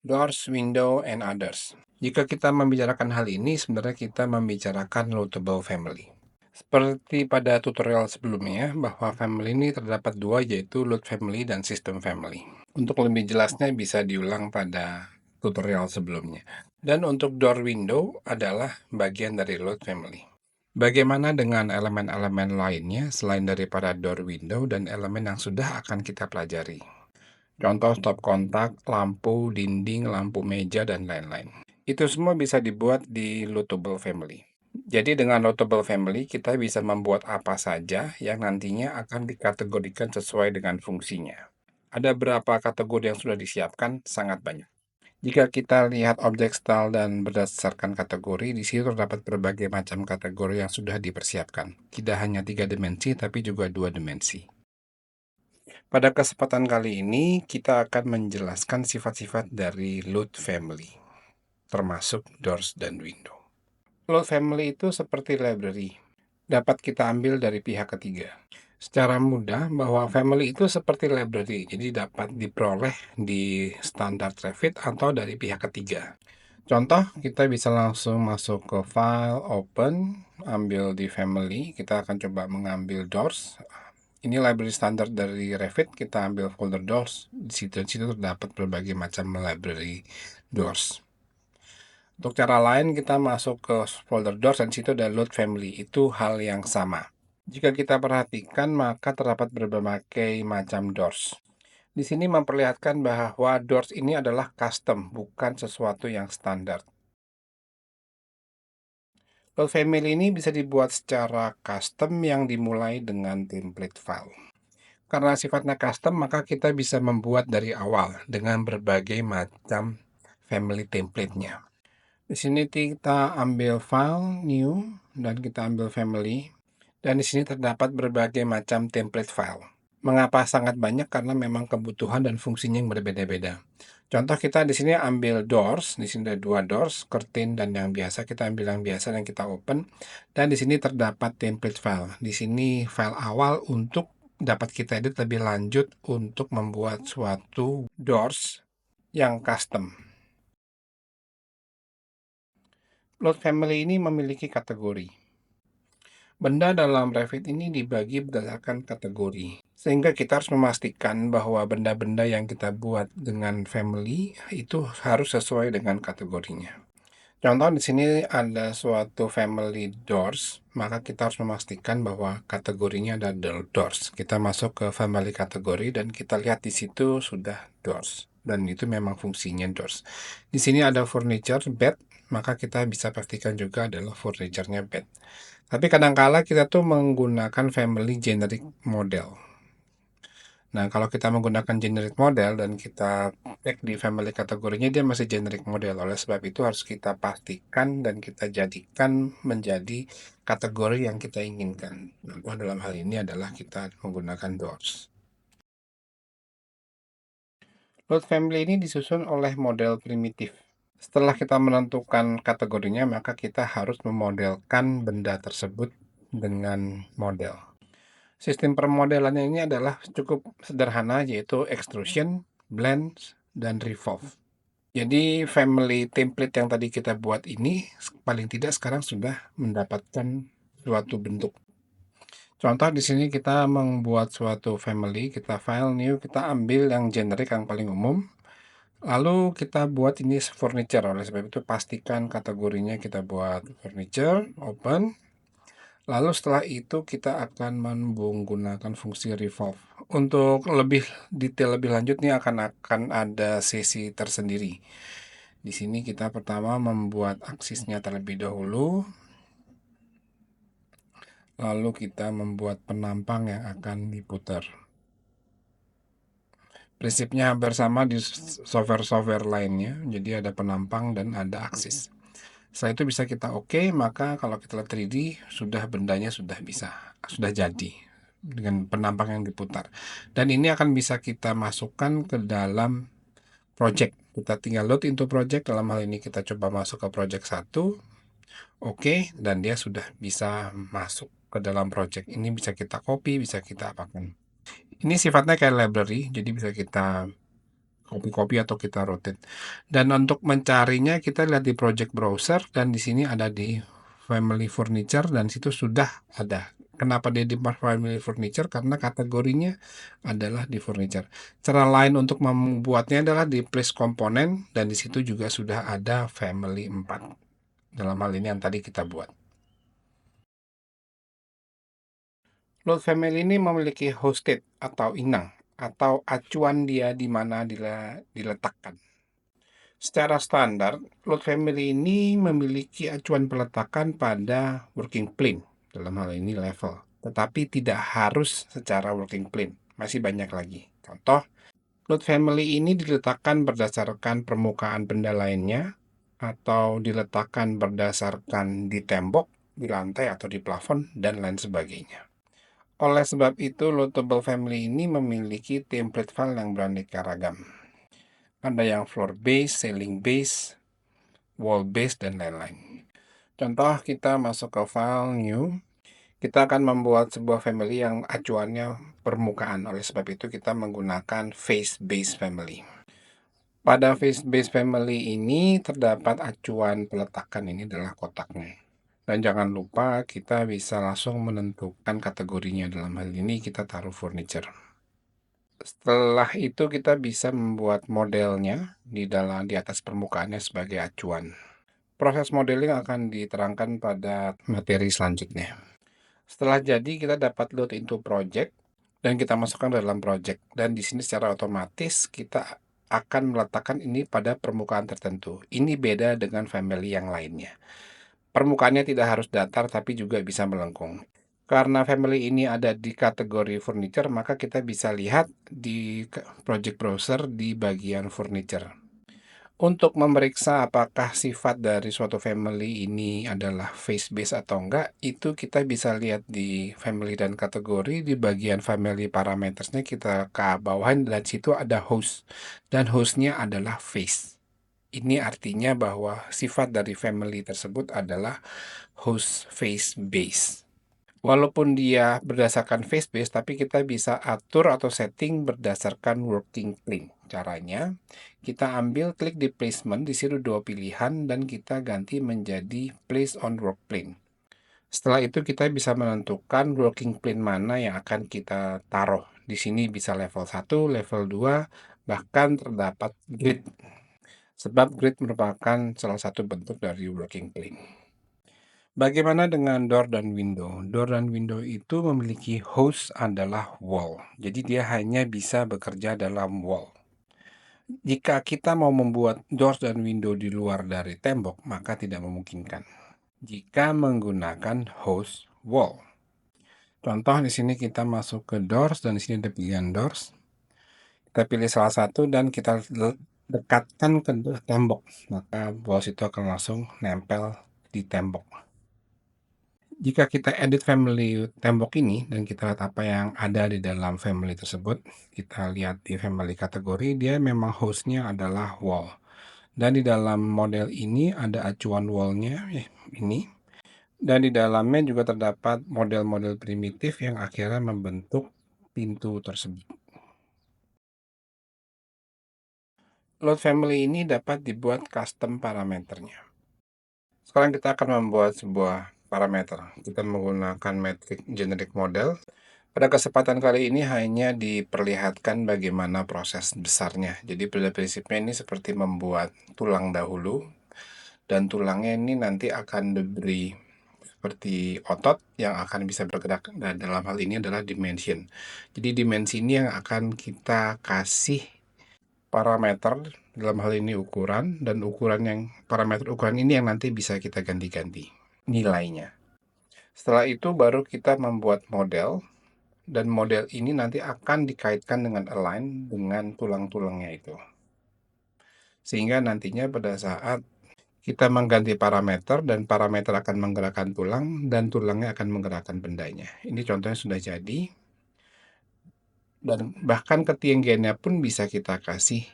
doors, window, and others. Jika kita membicarakan hal ini, sebenarnya kita membicarakan loadable family. Seperti pada tutorial sebelumnya, bahwa family ini terdapat dua, yaitu load family dan system family. Untuk lebih jelasnya bisa diulang pada tutorial sebelumnya. Dan untuk door window adalah bagian dari load family. Bagaimana dengan elemen-elemen lainnya selain daripada door window dan elemen yang sudah akan kita pelajari? Contoh stop kontak, lampu, dinding, lampu meja, dan lain-lain. Itu semua bisa dibuat di loadable family. Jadi dengan loadable family kita bisa membuat apa saja yang nantinya akan dikategorikan sesuai dengan fungsinya. Ada berapa kategori yang sudah disiapkan? Sangat banyak. Jika kita lihat objek style dan berdasarkan kategori, di situ terdapat berbagai macam kategori yang sudah dipersiapkan. Tidak hanya 3 dimensi, tapi juga 2 dimensi. Pada kesempatan kali ini, kita akan menjelaskan sifat-sifat dari load family, termasuk doors dan window. Load family itu seperti library, dapat kita ambil dari pihak ketiga. Secara mudah, bahwa family itu seperti library, jadi dapat diperoleh di standar Revit atau dari pihak ketiga. Contoh, kita bisa langsung masuk ke file, open, ambil di family, kita akan coba mengambil doors. Ini library standar dari Revit, kita ambil folder doors, di situ terdapat berbagai macam library doors. Untuk cara lain, kita masuk ke folder doors dan situ ada load family, itu hal yang sama. Jika kita perhatikan, maka terdapat berbagai macam doors. Di sini memperlihatkan bahwa doors ini adalah custom, bukan sesuatu yang standar. Load family ini bisa dibuat secara custom yang dimulai dengan template file. Karena sifatnya custom, maka kita bisa membuat dari awal dengan berbagai macam family template-nya. Di sini kita ambil file, new, dan kita ambil family. Dan di sini terdapat berbagai macam template file. Mengapa sangat banyak? Karena memang kebutuhan dan fungsinya yang berbeda-beda. Contoh kita di sini ambil doors, di sini ada 2 doors, curtain dan yang biasa. Kita ambil yang biasa dan kita open. Dan di sini terdapat template file. Di sini file awal untuk dapat kita edit lebih lanjut untuk membuat suatu doors yang custom. Load family ini memiliki kategori. Benda dalam Revit ini dibagi berdasarkan kategori, sehingga kita harus memastikan bahwa benda-benda yang kita buat dengan family itu harus sesuai dengan kategorinya. Contoh di sini ada suatu family doors, maka kita harus memastikan bahwa kategorinya ada doors. Kita masuk ke family kategori dan kita lihat di situ sudah doors. Dan itu memang fungsinya doors. Di sini ada furniture, bed, maka kita bisa pastikan juga adalah furniture-nya bed. Tapi kadangkala kita tuh menggunakan family generic model. Nah, kalau kita menggunakan generic model dan kita cek di family kategorinya, dia masih generic model. Oleh sebab itu harus kita pastikan dan kita jadikan menjadi kategori yang kita inginkan. Contoh dalam hal ini adalah kita menggunakan doors. Load family ini disusun oleh model primitif. Setelah kita menentukan kategorinya, maka kita harus memodelkan benda tersebut dengan model. Sistem permodelannya ini adalah cukup sederhana, yaitu extrusion, blend, dan revolve. Jadi family template yang tadi kita buat ini paling tidak sekarang sudah mendapatkan suatu bentuk. Contoh di sini kita membuat suatu family, kita file new, kita ambil yang generic yang paling umum. Lalu kita buat ini furniture, oleh sebab itu pastikan kategorinya kita buat furniture, open. Lalu setelah itu kita akan menggunakan fungsi revolve. Untuk lebih detail lebih lanjut nih akan ada sesi tersendiri. Di sini kita pertama membuat aksisnya terlebih dahulu. Lalu kita membuat penampang yang akan diputar. Prinsipnya hampir sama di software-software lainnya. Jadi ada penampang dan ada aksis. Setelah itu bisa kita oke, maka kalau kita lihat 3D sudah bendanya sudah jadi dengan penampang yang diputar. Dan ini akan bisa kita masukkan ke dalam project. Kita tinggal load into project. Dalam hal ini kita coba masuk ke project 1. Oke, dan dia sudah bisa masuk ke dalam project. Ini bisa kita copy, bisa kita apakan. Ini sifatnya kayak library, jadi bisa kita copy atau kita rotate. Dan untuk mencarinya kita lihat di project browser dan di sini ada di family furniture dan situ sudah ada. Kenapa dia di family furniture? Karena kategorinya adalah di furniture. Cara lain untuk membuatnya adalah di place komponen dan di situ juga sudah ada family 4. Dalam hal ini yang tadi kita buat. Load family ini memiliki hosted atau inang atau acuan dia di mana diletakkan. Secara standar, load family ini memiliki acuan peletakan pada working plane, dalam hal ini level, tetapi tidak harus secara working plane, masih banyak lagi. Contoh, load family ini diletakkan berdasarkan permukaan benda lainnya, atau diletakkan berdasarkan di tembok, di lantai atau di plafon, dan lain sebagainya. Oleh sebab itu, loadable family ini memiliki template file yang beraneka ragam. Ada yang floor base, ceiling base, wall base, dan lain-lain. Contoh, kita masuk ke file new. Kita akan membuat sebuah family yang acuannya permukaan. Oleh sebab itu, kita menggunakan face base family. Pada face base family ini terdapat acuan peletakan, ini adalah kotaknya. Dan jangan lupa kita bisa langsung menentukan kategorinya. Dalam hal ini kita taruh furniture. Setelah itu kita bisa membuat modelnya di atas permukaannya sebagai acuan. Proses modeling akan diterangkan pada materi selanjutnya. Setelah jadi kita dapat load into project dan kita masukkan dalam project dan di sini secara otomatis kita akan meletakkan ini pada permukaan tertentu. Ini beda dengan family yang lainnya. Permukaannya tidak harus datar tapi juga bisa melengkung. Karena family ini ada di kategori furniture, maka kita bisa lihat di project browser di bagian furniture. Untuk memeriksa apakah sifat dari suatu family ini adalah face base atau enggak, itu kita bisa lihat di family dan kategori di bagian family parametersnya kita ke bawahan dan situ ada host dan hostnya adalah face. Ini artinya bahwa sifat dari family tersebut adalah host face base. Walaupun dia berdasarkan face base, tapi kita bisa atur atau setting berdasarkan working plane. Caranya, kita ambil klik di placement, di situ dua pilihan, dan kita ganti menjadi place on work plane. Setelah itu kita bisa menentukan working plane mana yang akan kita taruh. Di sini bisa level 1, level 2, bahkan terdapat grid. Sebab grid merupakan salah satu bentuk dari working plane. Bagaimana dengan door dan window? Door dan window itu memiliki host adalah wall. Jadi dia hanya bisa bekerja dalam wall. Jika kita mau membuat door dan window di luar dari tembok, maka tidak memungkinkan. Jika menggunakan host wall. Contoh di sini kita masuk ke doors dan di sini ada pilihan doors. Kita pilih salah satu dan kita dekatkan ke tembok, maka walls itu akan langsung nempel di tembok. Jika kita edit family tembok ini dan kita lihat apa yang ada di dalam family tersebut, kita lihat di family kategori, dia memang hostnya adalah wall. Dan di dalam model ini ada acuan wallnya, ini. Dan di dalamnya juga terdapat model-model primitif yang akhirnya membentuk pintu tersebut. Load family ini dapat dibuat custom parameternya. Sekarang kita akan membuat sebuah parameter. Kita menggunakan metric generic model. Pada kesempatan kali ini hanya diperlihatkan bagaimana proses besarnya. Jadi pada prinsipnya ini seperti membuat tulang dahulu. Dan tulangnya ini nanti akan diberi seperti otot yang akan bisa bergerak. Dan dalam hal ini adalah dimension. Jadi dimensi ini yang akan kita kasih parameter, dalam hal ini ukuran, dan parameter ukuran ini yang nanti bisa kita ganti-ganti nilainya. Setelah itu baru kita membuat model, dan model ini nanti akan dikaitkan dengan align dengan tulang-tulangnya itu. Sehingga nantinya pada saat kita mengganti parameter dan parameter akan menggerakkan tulang dan tulangnya akan menggerakkan bendanya. Ini contohnya sudah jadi. Dan bahkan ketinggiannya pun bisa kita kasih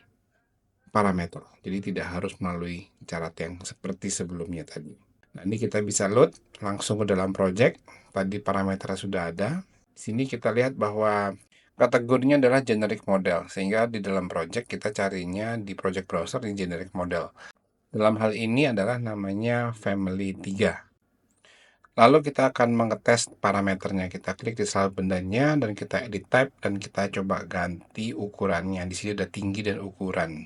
parameter. Jadi tidak harus melalui cara yang seperti sebelumnya tadi. Nah, ini kita bisa load langsung ke dalam project. Tadi parameternya sudah ada. Di sini kita lihat bahwa Kategorinya adalah generic model, sehingga di dalam project kita carinya di project browser di generic model. Dalam hal ini adalah namanya family 3. Lalu kita akan mengetes parameternya. Kita klik di slide bendanya dan kita edit type dan kita coba ganti ukurannya. Di sini ada tinggi dan ukuran.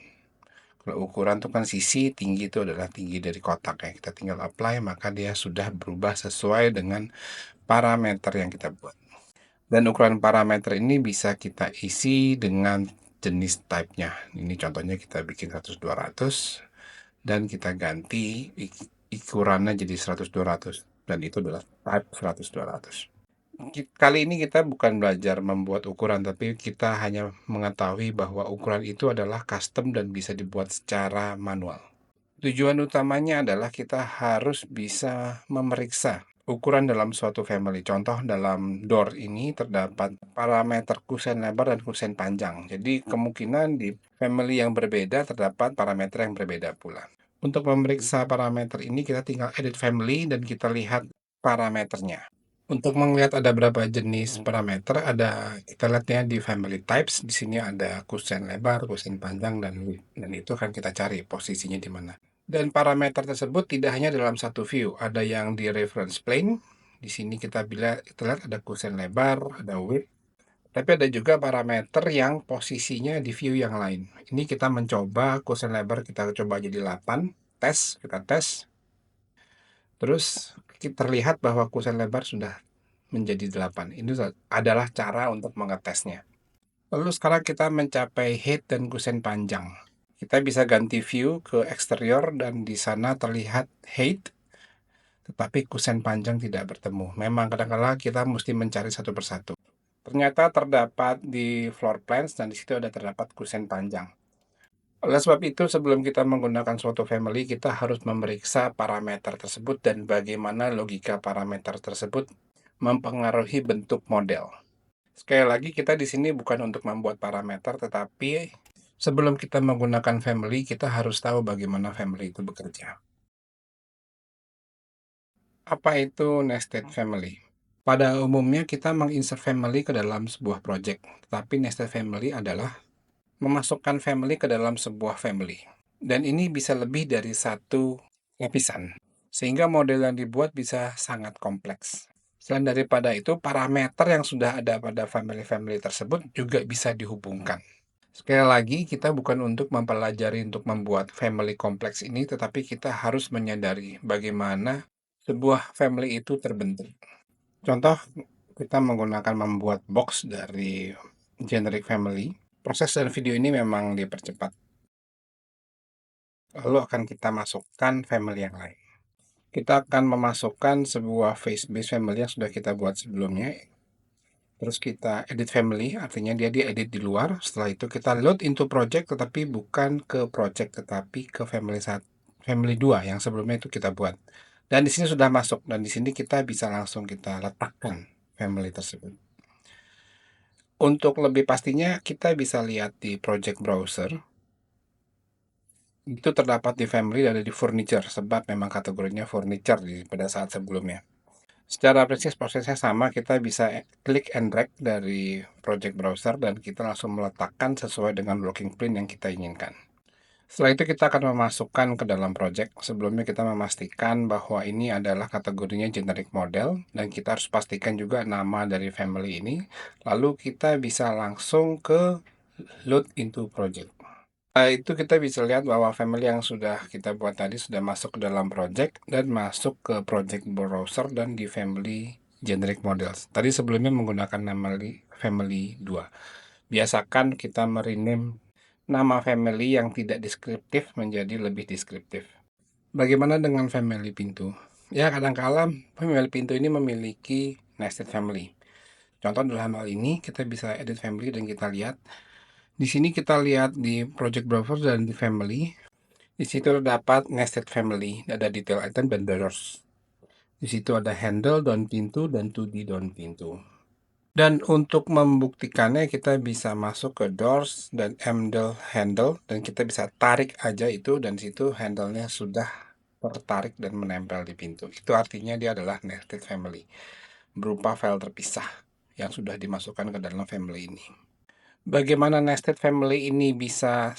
Kalau ukuran itu kan sisi, tinggi itu adalah tinggi dari kotak ya. Kita tinggal apply, maka dia sudah berubah sesuai dengan parameter yang kita buat. Dan ukuran parameter ini bisa kita isi dengan jenis type-nya. Ini contohnya kita bikin 100-200 dan kita ganti ukurannya jadi 100-200 dan itu adalah type 100-200. Kali ini kita bukan belajar membuat ukuran, tapi kita hanya mengetahui bahwa ukuran itu adalah custom dan bisa dibuat secara manual. Tujuan utamanya adalah kita harus bisa memeriksa ukuran dalam suatu family. Contoh dalam door ini terdapat parameter kusen lebar dan kusen panjang. Jadi kemungkinan di family yang berbeda terdapat parameter yang berbeda pula. Untuk memeriksa parameter ini kita tinggal edit family dan kita lihat parameternya. Untuk melihat ada berapa jenis parameter, kita lihatnya di family types. Di sini ada kusen lebar, kusen panjang, dan width. Dan itu akan kita cari posisinya di mana. Dan parameter tersebut tidak hanya dalam satu view, ada yang di reference plane. Di sini kita lihat ada kusen lebar, ada width, tapi ada juga parameter yang posisinya di view yang lain. Ini kita mencoba kusen lebar, kita coba jadi 8, kita tes. Terus terlihat bahwa kusen lebar sudah menjadi 8. Ini adalah cara untuk mengetesnya. Lalu sekarang kita mencapai height dan kusen panjang. Kita bisa ganti view ke eksterior dan di sana terlihat height, tetapi kusen panjang tidak bertemu. Memang kadang-kadang kita mesti mencari satu persatu. Ternyata terdapat di floor plans dan di situ ada terdapat kusen panjang. Oleh sebab itu, sebelum kita menggunakan suatu family, kita harus memeriksa parameter tersebut dan bagaimana logika parameter tersebut mempengaruhi bentuk model. Sekali lagi, kita di sini bukan untuk membuat parameter, tetapi sebelum kita menggunakan family, kita harus tahu bagaimana family itu bekerja. Apa itu nested family? Pada umumnya kita menginsert family ke dalam sebuah project, tetapi nested family adalah memasukkan family ke dalam sebuah family. Dan ini bisa lebih dari satu lapisan, sehingga model yang dibuat bisa sangat kompleks. Selain daripada itu, parameter yang sudah ada pada family-family tersebut juga bisa dihubungkan. Sekali lagi, kita bukan untuk mempelajari untuk membuat family kompleks ini, tetapi kita harus menyadari bagaimana sebuah family itu terbentuk. Contoh, kita menggunakan membuat box dari generic family. Proses dan video ini memang dipercepat. Lalu akan kita masukkan family yang lain. Kita akan memasukkan sebuah face-based family yang sudah kita buat sebelumnya. Terus kita edit family, artinya dia diedit di luar. Setelah itu kita load into project, tetapi bukan ke project, tetapi ke family 2 yang sebelumnya itu kita buat. Dan di sini sudah masuk, dan di sini kita bisa langsung kita letakkan family tersebut. Untuk lebih pastinya, kita bisa lihat di project browser. Itu terdapat di family dan ada di furniture, sebab memang kategorinya furniture pada saat sebelumnya. Secara prinsip prosesnya sama, kita bisa klik and drag dari project browser dan kita langsung meletakkan sesuai dengan blocking plane yang kita inginkan. Setelah itu kita akan memasukkan ke dalam project. Sebelumnya kita memastikan bahwa ini adalah kategorinya generic model dan kita harus pastikan juga nama dari family ini. Lalu kita bisa langsung ke load into project. Itu kita bisa lihat bahwa family yang sudah kita buat tadi sudah masuk ke dalam project dan masuk ke project browser dan di family generic models. Tadi sebelumnya menggunakan nama family 2. Biasakan kita merename nama family yang tidak deskriptif menjadi lebih deskriptif. Bagaimana dengan family pintu? Ya, kadang-kala family pintu ini memiliki nested family. Contoh dalam hal ini kita bisa edit family dan kita lihat di sini kita lihat di project browser dan di family. Di situ terdapat nested family, ada detail item dan doors. Di situ ada handle, daun pintu, dan 2D daun pintu. Dan untuk membuktikannya kita bisa masuk ke doors dan handle dan kita bisa tarik aja itu dan situ handle-nya sudah tertarik dan menempel di pintu. Itu artinya dia adalah nested family berupa file terpisah yang sudah dimasukkan ke dalam family ini. Bagaimana nested family ini bisa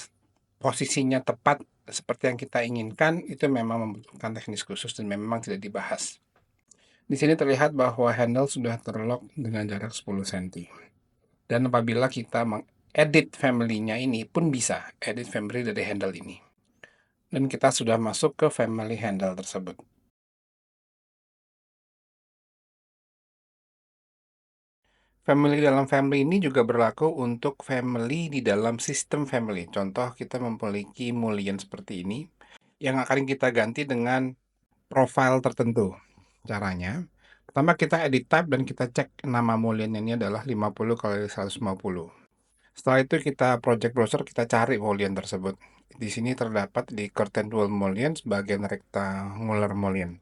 posisinya tepat seperti yang kita inginkan, itu memang membutuhkan teknis khusus dan memang tidak dibahas. Di sini terlihat bahwa handle sudah terlock dengan jarak 10 cm. Dan apabila kita mengedit family-nya ini pun bisa, edit family dari handle ini. Dan kita sudah masuk ke family handle tersebut. Family dalam family ini juga berlaku untuk family di dalam sistem family. Contoh, kita memiliki mullion seperti ini, yang akan kita ganti dengan profile tertentu. Caranya, pertama kita edit type dan kita cek nama mullion ini adalah 50 kali 150. Setelah itu kita project browser, kita cari mullion tersebut. Di sini terdapat di curtain wall mullion sebagian rectangular mullion.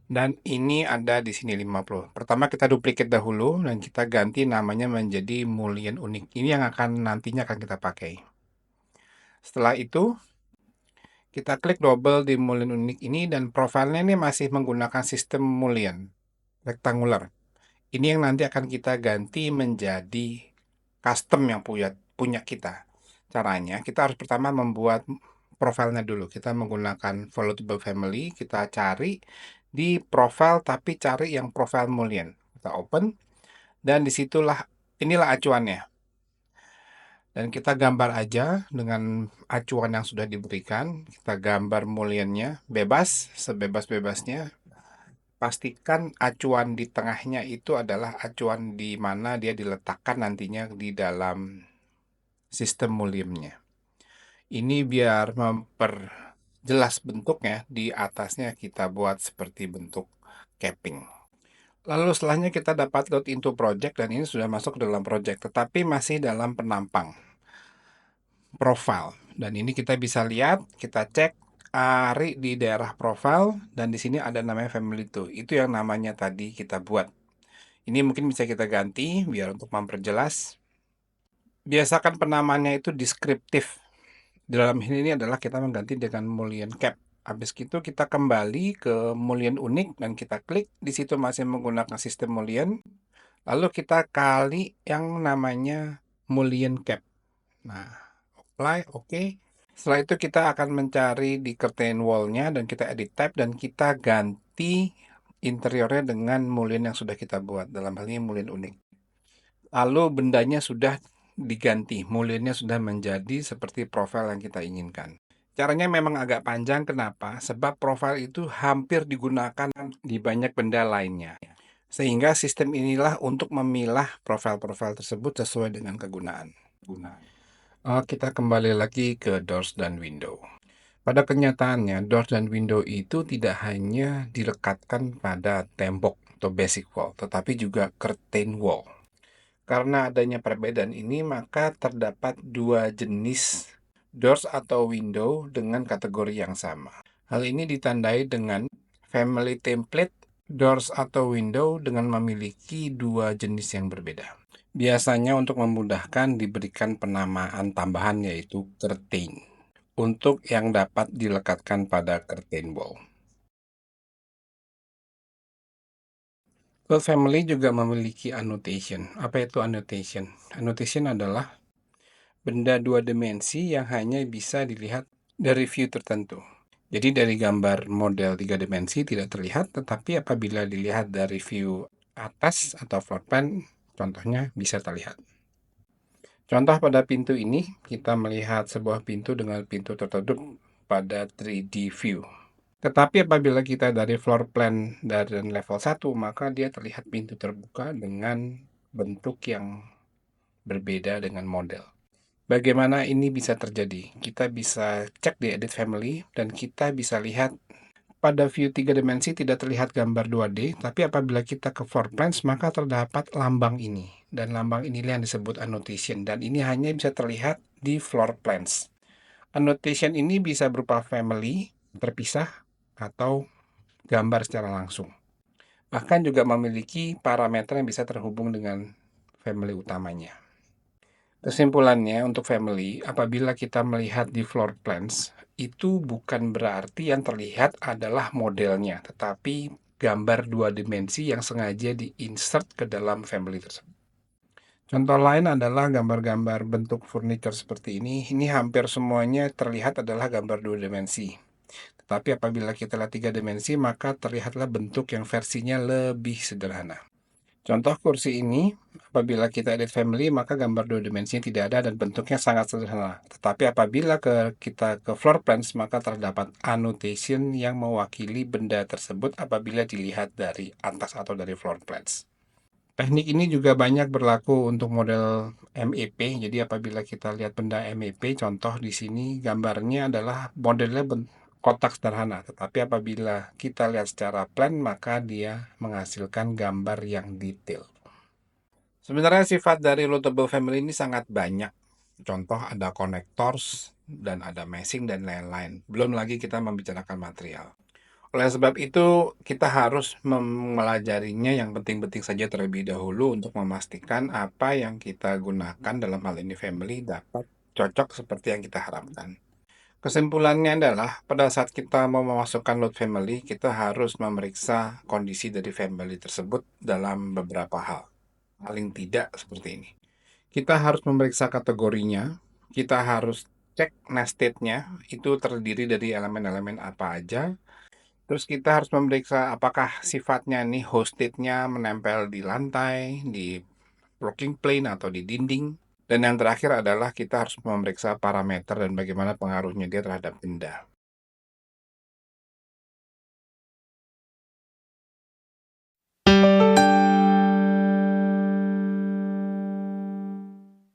Dan ini ada di sini 50. Pertama kita duplicate dahulu dan kita ganti namanya menjadi mullion unik. Ini yang nantinya akan kita pakai. Setelah itu kita klik double di mullion unik ini dan profilnya ini masih menggunakan sistem mullion rectangular. Ini yang nanti akan kita ganti menjadi custom yang punya kita. Caranya kita harus pertama membuat profilnya dulu. Kita menggunakan follow table family, kita cari di profile tapi cari yang profile mullion. Kita open dan inilah acuannya. Dan kita gambar aja dengan acuan yang sudah diberikan. Kita gambar mullionnya bebas, sebebas-bebasnya. Pastikan acuan di tengahnya itu adalah acuan di mana dia diletakkan nantinya di dalam sistem mullionnya. Ini biar memperjelas bentuknya, di atasnya kita buat seperti bentuk capping. Lalu setelahnya kita dapat load into project dan ini sudah masuk ke dalam project, tetapi masih dalam penampang profile. Dan ini kita bisa lihat, kita cek ari di daerah profile dan di sini ada namanya family to. Itu yang namanya tadi kita buat. Ini mungkin bisa kita ganti biar untuk memperjelas. Biasakan penamaannya itu deskriptif. Dalam hal ini adalah kita mengganti dengan mullion cap. Habis itu kita kembali ke mullion unik dan kita klik. Di situ masih menggunakan sistem mullion. Lalu kita kali yang namanya mullion cap. Nah, apply, oke. Setelah itu kita akan mencari di curtain wall-nya dan kita edit type dan kita ganti interiornya dengan mullion yang sudah kita buat. Dalam hal ini mullion unik. Lalu bendanya sudah diganti, mullionnya sudah menjadi seperti profil yang kita inginkan. Caranya memang agak panjang, kenapa? Sebab profil itu hampir digunakan di banyak benda lainnya. Sehingga sistem inilah untuk memilah profil-profil tersebut sesuai dengan kegunaan. Kita kembali lagi ke doors dan window. Pada kenyataannya, doors dan window itu tidak hanya dilekatkan pada tembok atau basic wall, tetapi juga curtain wall. Karena adanya perbedaan ini, maka terdapat dua jenis doors atau window dengan kategori yang sama. Hal ini ditandai dengan family template doors atau window dengan memiliki dua jenis yang berbeda. Biasanya untuk memudahkan diberikan penamaan tambahan yaitu curtain untuk yang dapat dilekatkan pada curtain wall. Code family juga memiliki annotation. Apa itu annotation? Annotation adalah benda dua dimensi yang hanya bisa dilihat dari view tertentu. Jadi dari gambar model tiga dimensi tidak terlihat, tetapi apabila dilihat dari view atas atau floor plan, contohnya bisa terlihat. Contoh pada pintu ini, kita melihat sebuah pintu dengan pintu tertutup pada 3D view. Tetapi apabila kita dari floor plan dari level 1, maka dia terlihat pintu terbuka dengan bentuk yang berbeda dengan model. Bagaimana ini bisa terjadi? Kita bisa cek di edit family dan kita bisa lihat pada view 3 dimensi tidak terlihat gambar 2D, tapi apabila kita ke floor plans maka terdapat lambang ini. Dan lambang inilah yang disebut annotation dan ini hanya bisa terlihat di floor plans. Annotation ini bisa berupa family terpisah atau gambar secara langsung. Bahkan juga memiliki parameter yang bisa terhubung dengan family utamanya. Kesimpulannya untuk family, apabila kita melihat di floor plans, itu bukan berarti yang terlihat adalah modelnya, tetapi gambar dua dimensi yang sengaja di-insert ke dalam family tersebut. Contoh lain adalah gambar-gambar bentuk furniture seperti ini. Ini hampir semuanya terlihat adalah gambar dua dimensi. Tetapi apabila kita lihat tiga dimensi, maka terlihatlah bentuk yang versinya lebih sederhana. Contoh kursi ini, apabila kita edit family, maka gambar dua dimensinya tidak ada dan bentuknya sangat sederhana. Tetapi apabila kita ke floor plans, maka terdapat annotation yang mewakili benda tersebut apabila dilihat dari atas atau dari floor plans. Teknik ini juga banyak berlaku untuk model MEP. Jadi apabila kita lihat benda MEP, contoh di sini gambarnya adalah modelnya kotak sederhana. Tetapi apabila kita lihat secara plan, maka dia menghasilkan gambar yang detail. Sebenarnya sifat dari loadable family ini sangat banyak. Contoh ada connectors, dan ada meshing, dan lain-lain. Belum lagi kita membicarakan material. Oleh sebab itu, kita harus mempelajarinya yang penting-penting saja terlebih dahulu untuk memastikan apa yang kita gunakan dalam hal ini family dapat cocok seperti yang kita harapkan. Kesimpulannya adalah pada saat kita mau memasukkan load family, kita harus memeriksa kondisi dari family tersebut dalam beberapa hal. Paling tidak seperti ini. Kita harus memeriksa kategorinya, kita harus cek nested-nya, itu terdiri dari elemen-elemen apa aja. Terus kita harus memeriksa apakah sifatnya nih hosted-nya menempel di lantai, di working plane atau di dinding. Dan yang terakhir adalah kita harus memeriksa parameter dan bagaimana pengaruhnya dia terhadap benda.